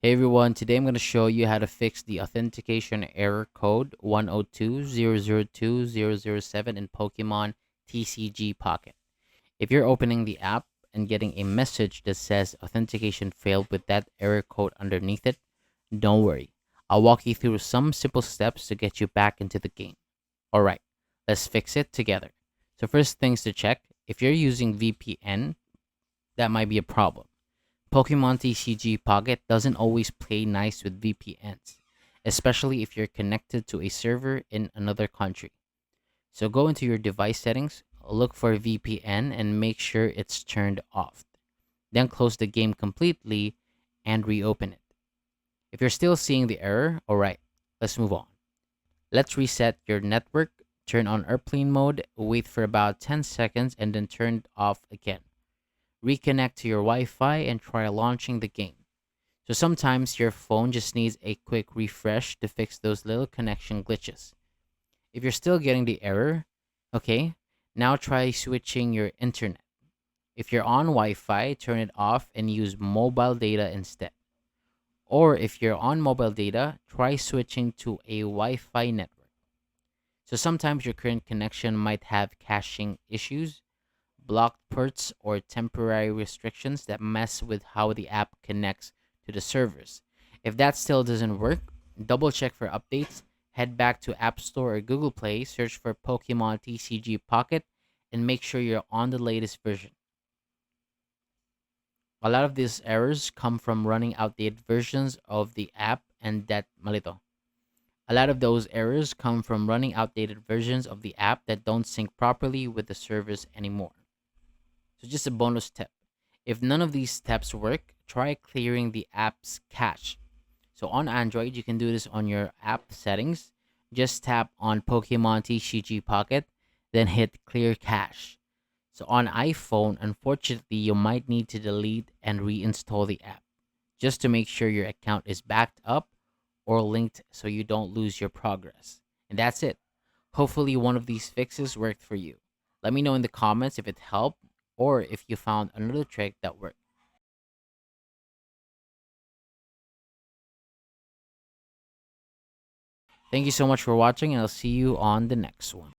Hey everyone, today I'm going to show you how to fix the authentication error code 102.002.007 in Pokemon TCG Pocket. If you're opening the app and getting a message that says authentication failed with that error code underneath it, don't worry. I'll walk you through some simple steps to get you back into the game. Alright, let's fix it together. So first things to check, if you're using VPN, that might be a problem. Pokemon TCG Pocket doesn't always play nice with VPNs, especially if you're connected to a server in another country. So go into your device settings, look for VPN, and make sure it's turned off. Then close the game completely and reopen it. If you're still seeing the error, alright, let's move on. Let's reset your network, turn on airplane mode, wait for about 10 seconds, and then turn it off again. Reconnect to your Wi-Fi and try launching the game. So sometimes your phone just needs a quick refresh to fix those little connection glitches. If you're still getting the error, okay, now try switching your internet. If you're on Wi-Fi, turn it off and use mobile data instead. Or if you're on mobile data, try switching to a Wi-Fi network. So sometimes your current connection might have caching issues, blocked ports, or temporary restrictions that mess with how the app connects to the servers. If that still doesn't work, double check for updates, head back to App Store or Google Play, search for Pokemon TCG Pocket, and make sure you're on the latest version. A lot of these errors come from running outdated versions of the app, and that malito. A lot of those errors come from running outdated versions of the app that don't sync properly with the servers anymore. So just a bonus tip. If none of these steps work, try clearing the app's cache. So on Android, you can do this on your app settings. Just tap on Pokemon TCG Pocket, then hit clear cache. So on iPhone, unfortunately, you might need to delete and reinstall the app just to make sure your account is backed up or linked so you don't lose your progress. And that's it. Hopefully, one of these fixes worked for you. Let me know in the comments if it helped or if you found another trick that worked. Thank you so much for watching, and I'll see you on the next one.